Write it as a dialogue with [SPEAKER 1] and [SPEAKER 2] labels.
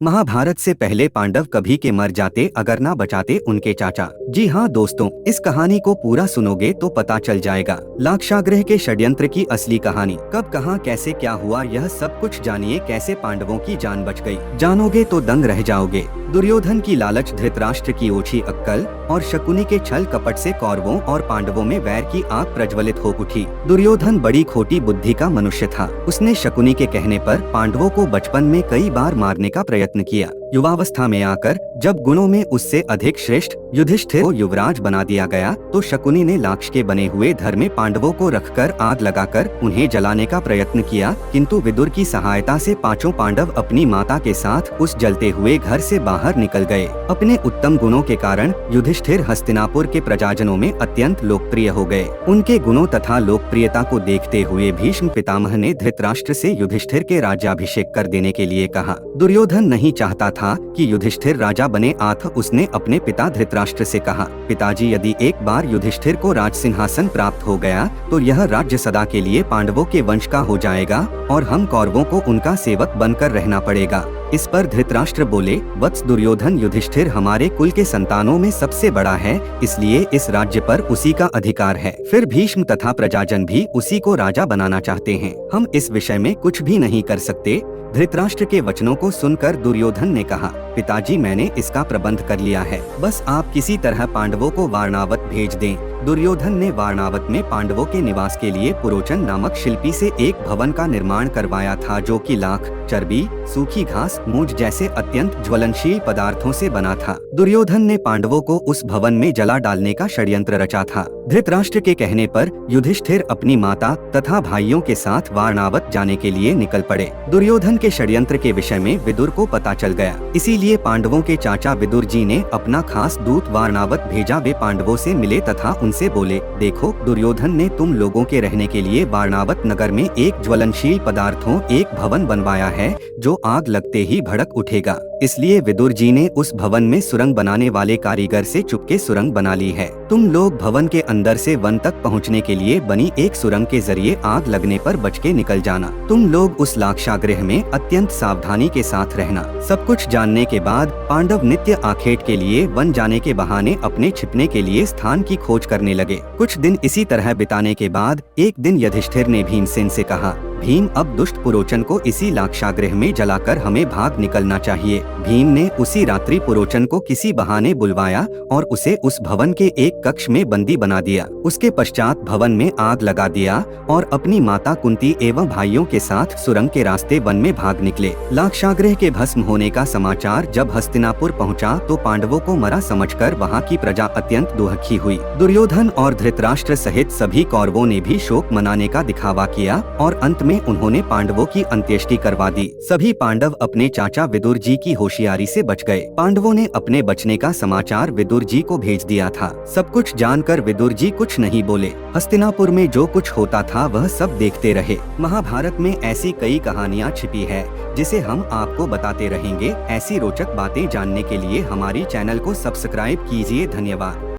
[SPEAKER 1] महाभारत से पहले पांडव कभी के मर जाते अगर ना बचाते उनके चाचा। जी हाँ दोस्तों, इस कहानी को पूरा सुनोगे तो पता चल जाएगा लाक्षागृह के षड्यंत्र की असली कहानी। कब कहाँ कैसे क्या हुआ यह सब कुछ जानिए। कैसे पांडवों की जान बच गई, जानोगे तो दंग रह जाओगे। दुर्योधन की लालच, धृतराष्ट्र की ओछी अक्कल और शकुनी के छल कपट से कौरवों और पांडवों में वैर की आग प्रज्वलित हो उठी। दुर्योधन बड़ी खोटी बुद्धि का मनुष्य था। उसने शकुनी के कहने पर पांडवों को बचपन में कई बार मारने का प्रयत्न किया। युवावस्था में आकर जब गुणों में उससे अधिक श्रेष्ठ युधिष्ठिर को युवराज बना दिया गया तो शकुनी ने लाक्ष के बने हुए धर में पांडवों को रखकर आग लगाकर उन्हें जलाने का प्रयत्न किया, किंतु विदुर की सहायता से पांचों पांडव अपनी माता के साथ उस जलते हुए घर से बाहर निकल गए। अपने उत्तम गुणों के कारण युधिष्ठिर हस्तिनापुर के प्रजाजनों में अत्यंत लोकप्रिय हो गए। उनके गुणों तथा लोकप्रियता को देखते हुए भीष्म पितामह ने धृतराष्ट्र से युधिष्ठिर के राज्याभिषेक कर देने के लिए कहा। दुर्योधन नहीं चाहता था कि युधिष्ठिर राजा बने, अतः उसने अपने पिता धृतराष्ट्र से कहा, पिताजी यदि एक बार युधिष्ठिर को राज सिंहासन प्राप्त हो गया तो यह राज्य सदा के लिए पांडवों के वंश का हो जाएगा और हम कौरवों को उनका सेवक बनकर रहना पड़ेगा। इस पर धृतराष्ट्र बोले, वत्स दुर्योधन, युधिष्ठिर हमारे कुल के संतानों में सबसे बड़ा है, इसलिए इस राज्य पर उसी का अधिकार है। फिर भीष्म तथा प्रजाजन भी उसी को राजा बनाना चाहते हैं, हम इस विषय में कुछ भी नहीं कर सकते। धृतराष्ट्र के वचनों को सुनकर दुर्योधन ने कहा, पिताजी मैंने इसका प्रबंध कर लिया है, बस आप किसी तरह पांडवों को वारणावत भेज दें। दुर्योधन ने वारणावत में पांडवों के निवास के लिए पुरोचन नामक शिल्पी से एक भवन का निर्माण करवाया था, जो कि लाख, चर्बी, सूखी घास, मूंज जैसे अत्यंत ज्वलनशील पदार्थों से बना था। दुर्योधन ने पांडवों को उस भवन में जला डालने का षड्यंत्र रचा था। धृतराष्ट्र के कहने पर युधिष्ठिर अपनी माता तथा भाइयों के साथ वारणावत जाने के लिए निकल पड़े। दुर्योधन के षड्यंत्र के विषय में विदुर को पता चल गया, इसीलिए पांडवों के चाचा विदुर जी ने अपना खास दूत वारणावत भेजा। वे पांडवों से मिले तथा उनसे बोले, देखो दुर्योधन ने तुम लोगों के रहने के लिए वारणावत नगर में एक ज्वलनशील पदार्थों एक भवन बनवाया है जो आग लगते ही भड़क उठेगा। इसलिए विदुर जी ने उस भवन में सुरंग बनाने वाले कारीगर से चुपके सुरंग बना ली है। तुम लोग भवन के अंदर से वन तक पहुंचने के लिए बनी एक सुरंग के जरिए आग लगने पर बच के निकल जाना। तुम लोग उस लाक्षागृह में अत्यंत सावधानी के साथ रहना। सब कुछ जानने के बाद पांडव नित्य आखेट के लिए वन जाने के बहाने अपने छिपने के लिए स्थान की खोज करने लगे। कुछ दिन इसी तरह बिताने के बाद एक दिन युधिष्ठिर ने भीमसेन से कहा, भीम अब दुष्ट पुरोचन को इसी लाक्षागृह में जलाकर हमें भाग निकलना चाहिए। भीम ने उसी रात्रि पुरोचन को किसी बहाने बुलवाया और उसे उस भवन के एक कक्ष में बंदी बना दिया। उसके पश्चात भवन में आग लगा दिया और अपनी माता कुंती एवं भाइयों के साथ सुरंग के रास्ते वन में भाग निकले। लाक्षागृह के भस्म होने का समाचार जब हस्तिनापुर पहुंचा तो पांडवों को मरा समझकर वहां की प्रजा अत्यंत दुखी हुई। दुर्योधन और धृतराष्ट्र सहित सभी कौरवों ने भी शोक मनाने का दिखावा किया और अंत में उन्होंने पांडवों की अंत्येष्टि करवा दी। सभी पांडव अपने चाचा विदुर जी की होशियारी से बच गए। पांडवों ने अपने बचने का समाचार विदुर जी को भेज दिया था। सब कुछ जानकर विदुर जी कुछ नहीं बोले। हस्तिनापुर में जो कुछ होता था वह सब देखते रहे। महाभारत में ऐसी कई कहानियाँ छिपी है जिसे हम आपको बताते रहेंगे। ऐसी रोचक बातें जानने के लिए हमारी चैनल को सब्सक्राइब कीजिए। धन्यवाद।